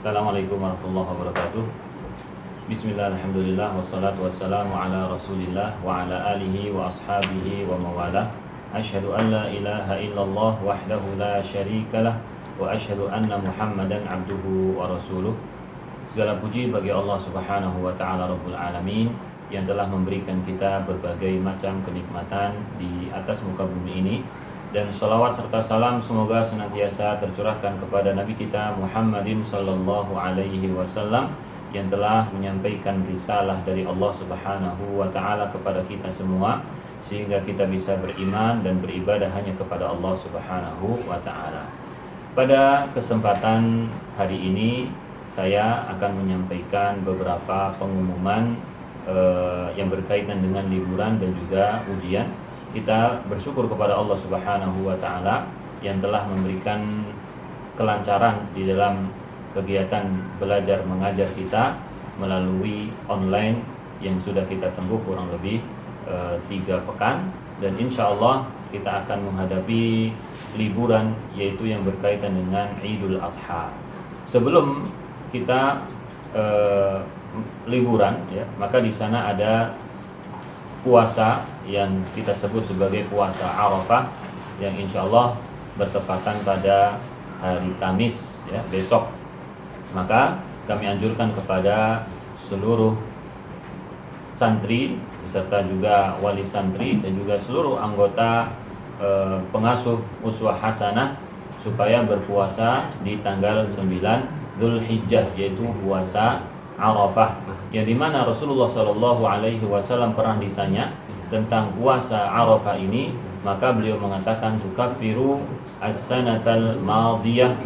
Assalamualaikum warahmatullahi wabarakatuh. Bismillah, alhamdulillah, wassalatu wassalamu ala rasulillah wa ala alihi wa ashabihi wa mawalah. Asyhadu an la ilaha illallah wahdahu la syarikalah wa asyhadu anna muhammadan abduhu wa rasuluh. Segala puji bagi Allah subhanahu wa ta'ala rabbul alamin, yang telah memberikan kita berbagai macam kenikmatan di atas muka bumi ini. Dan salawat serta salam semoga senantiasa tercurahkan kepada Nabi kita Muhammadin sallallahu alaihi wasallam, yang telah menyampaikan risalah dari Allah subhanahu wa ta'ala kepada kita semua, sehingga kita bisa beriman dan beribadah hanya kepada Allah subhanahu wa ta'ala. Pada kesempatan hari ini saya akan menyampaikan beberapa pengumuman yang berkaitan dengan liburan dan juga ujian. Kita bersyukur kepada Allah subhanahu wa ta'ala yang telah memberikan kelancaran di dalam kegiatan belajar mengajar kita melalui online yang sudah kita tempuh kurang lebih 3 pekan. Dan insya Allah kita akan menghadapi liburan, yaitu yang berkaitan dengan Idul Adha. Sebelum kita liburan, ya, maka di sana ada puasa yang kita sebut sebagai puasa Arafah, yang insya Allah bertepatan pada hari Kamis, ya, besok. Maka kami anjurkan kepada seluruh santri beserta juga wali santri dan juga seluruh anggota pengasuh uswah hasanah supaya berpuasa di tanggal 9 Dzulhijjah, yaitu puasa Arafah, yang dimana Rasulullah Shallallahu Alaihi Wasallam pernah ditanya tentang puasa Arafah ini, maka beliau mengatakan tukaffiru as-sanatal madiyah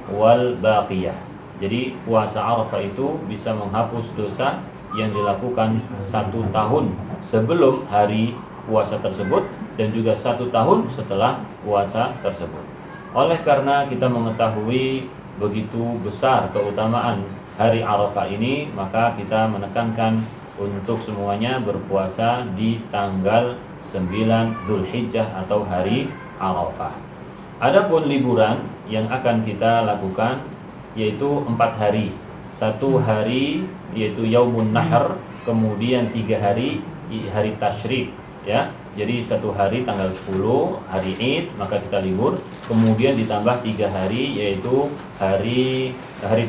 wal baqiyah. Jadi puasa Arafah itu bisa menghapus dosa yang dilakukan 1 tahun sebelum hari puasa tersebut dan juga 1 tahun setelah puasa tersebut. Oleh karena kita mengetahui begitu besar keutamaan hari Arafah ini, maka kita menekankan untuk semuanya berpuasa di tanggal 9 Dzulhijjah atau hari Arafah. Adapun liburan yang akan kita lakukan yaitu 4 hari. 1 hari yaitu Yaumun Nahr, kemudian 3 hari hari Tasyrik, ya. Jadi 1 hari tanggal 10 hari Id, maka kita libur. Kemudian ditambah 3 hari yaitu hari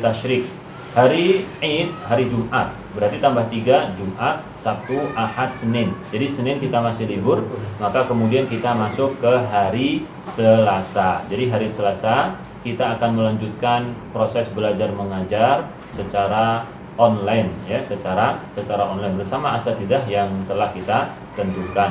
Tasyrik. Hari Id, hari Jumat, berarti tambah 3, Jumat, Sabtu, Ahad, Senin. Jadi Senin kita masih libur, maka kemudian kita masuk ke hari Selasa. Jadi hari Selasa kita akan melanjutkan proses belajar mengajar secara online, ya, secara online bersama asatidzah yang telah kita tentukan.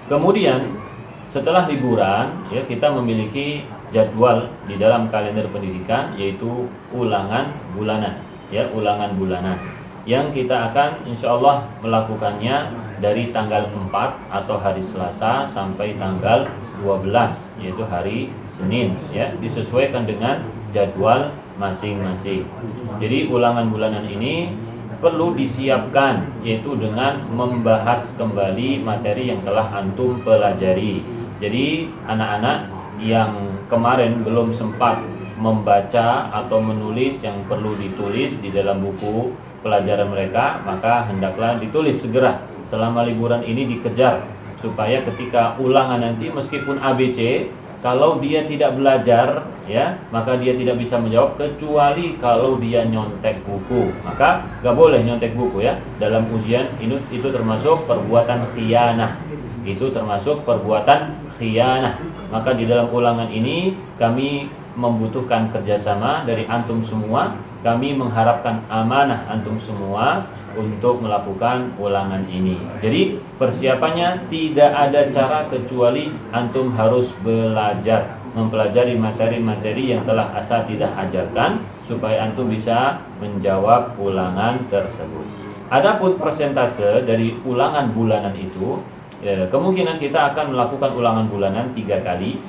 Kemudian setelah liburan, ya, kita memiliki jadwal di dalam kalender pendidikan, yaitu ulangan bulanan, ya, ulangan bulanan yang kita akan insya Allah melakukannya dari tanggal 4 atau hari Selasa sampai tanggal 12, yaitu hari Senin, ya, disesuaikan dengan jadwal masing-masing. Jadi ulangan bulanan ini perlu disiapkan, yaitu dengan membahas kembali materi yang telah antum pelajari. Jadi anak-anak yang kemarin belum sempat membaca atau menulis yang perlu ditulis di dalam buku pelajaran mereka, maka hendaklah ditulis segera. Selama liburan ini dikejar supaya ketika ulangan nanti meskipun ABC, kalau dia tidak belajar, ya, maka dia tidak bisa menjawab kecuali kalau dia nyontek buku. Maka gak boleh nyontek buku, ya. Dalam ujian itu termasuk perbuatan khianah. Itu termasuk perbuatan khianah. Maka di dalam ulangan ini kami membutuhkan kerjasama dari antum semua. Kami mengharapkan amanah antum semua untuk melakukan ulangan ini. Jadi persiapannya tidak ada cara kecuali antum harus belajar, mempelajari materi-materi yang telah asatidzah ajarkan supaya antum bisa menjawab ulangan tersebut. Adapun persentase dari ulangan bulanan itu, kemungkinan kita akan melakukan ulangan bulanan 3 kali,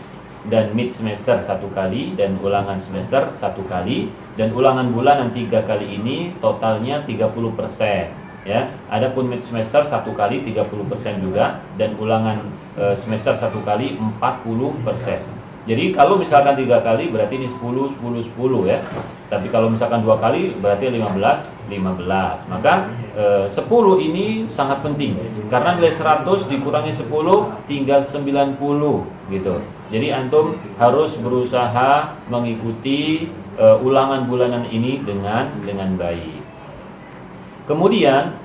dan mid semester 1 kali, dan ulangan semester 1 kali, dan ulangan bulanan 3 kali ini totalnya 30%, ya. Adapun mid semester 1 kali 30% juga, dan ulangan semester 1 kali 40%. Jadi kalau misalkan 3 kali berarti ini 10, 10, 10 ya. Tapi kalau misalkan 2 kali berarti 15, 15. Maka 10 ini sangat penting. Karena nilai 100 dikurangi 10 tinggal 90 gitu. Jadi antum harus berusaha mengikuti ulangan bulanan ini dengan baik. Kemudian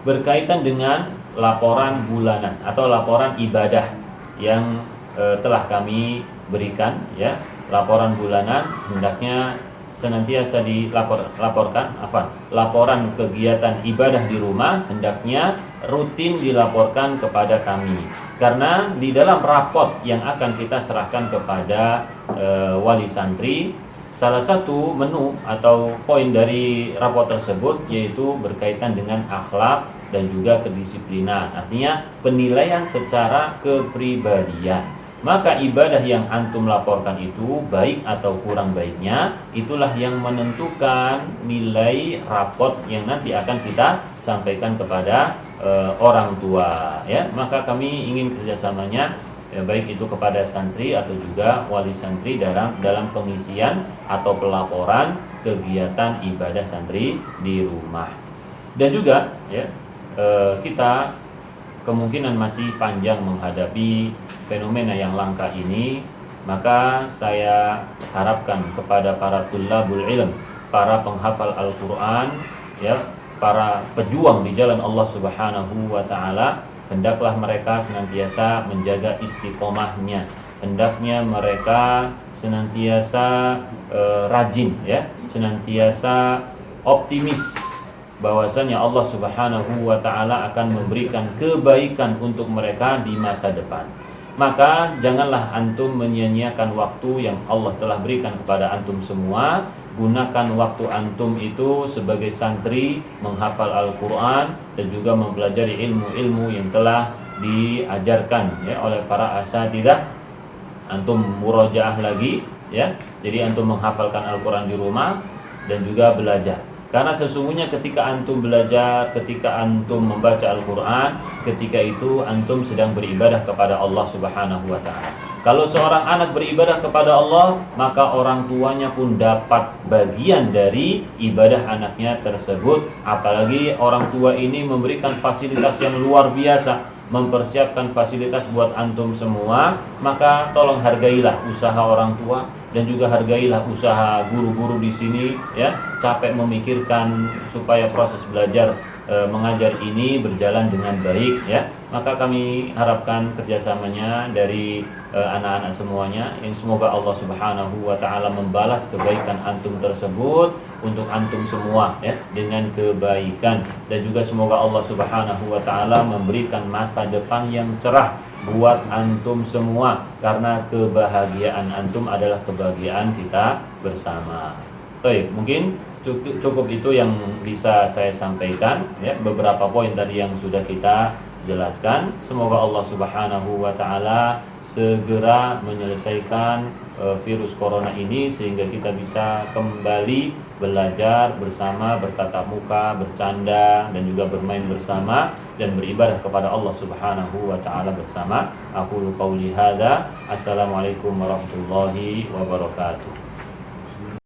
berkaitan dengan laporan bulanan atau laporan ibadah yang telah kami berikan ya. Laporan bulanan hendaknya senantiasa dilaporkan. Laporan kegiatan ibadah di rumah hendaknya rutin dilaporkan kepada kami. Karena di dalam rapot yang akan kita serahkan kepada wali santri, salah satu menu atau poin dari rapot tersebut yaitu berkaitan dengan akhlak dan juga kedisiplinan. Artinya penilaian secara kepribadian. Maka ibadah yang antum laporkan itu baik atau kurang baiknya, itulah yang menentukan nilai rapot yang nanti akan kita sampaikan kepada orang tua ya. Maka kami ingin kerjasamanya ya, baik itu kepada santri atau juga wali santri dalam pengisian atau pelaporan kegiatan ibadah santri di rumah. Dan juga ya, kita kemungkinan masih panjang menghadapi fenomena yang langka ini. Maka saya harapkan kepada para tullabul ilm, para penghafal Al-Quran ya, para pejuang di jalan Allah Subhanahu wa ta'ala, hendaklah mereka senantiasa menjaga istiqomahnya. Hendaknya mereka senantiasa rajin ya, senantiasa optimis bahwasanya Allah Subhanahu wa ta'ala akan memberikan kebaikan untuk mereka di masa depan. Maka janganlah antum menyia-nyiakan waktu yang Allah telah berikan kepada antum semua. Gunakan waktu antum itu sebagai santri menghafal Al-Quran dan juga mempelajari ilmu-ilmu yang telah diajarkan ya oleh para asatidzah. Antum murojaah lagi ya. Jadi antum menghafalkan Al-Quran di rumah dan juga belajar. Karena sesungguhnya ketika antum belajar, ketika antum membaca Al-Quran, ketika itu antum sedang beribadah kepada Allah Subhanahu wa ta'ala. Kalau seorang anak beribadah kepada Allah, maka orang tuanya pun dapat bagian dari ibadah anaknya tersebut. Apalagi orang tua ini memberikan fasilitas yang luar biasa, mempersiapkan fasilitas buat antum semua. Maka tolong hargailah usaha orang tua dan juga hargailah usaha guru-guru di sini ya. Capek memikirkan supaya proses belajar mengajar ini berjalan dengan baik ya. Maka kami harapkan kerjasamanya dari anak-anak semuanya, yang semoga Allah Subhanahu wa ta'ala membalas kebaikan antum tersebut untuk antum semua ya, dengan kebaikan. Dan juga semoga Allah Subhanahu wa ta'ala memberikan masa depan yang cerah buat antum semua, karena kebahagiaan antum adalah kebahagiaan kita bersama. Baik, mungkin cukup itu yang bisa saya sampaikan ya, beberapa poin tadi yang sudah kita jelaskan. Semoga Allah Subhanahu wa ta'ala segera menyelesaikan virus corona ini sehingga kita bisa kembali belajar bersama, bertatap muka, bercanda dan juga bermain bersama dan beribadah kepada Allah Subhanahu wa ta'ala bersama. Aku qauli hadza. Assalamualaikum warahmatullahi wabarakatuh.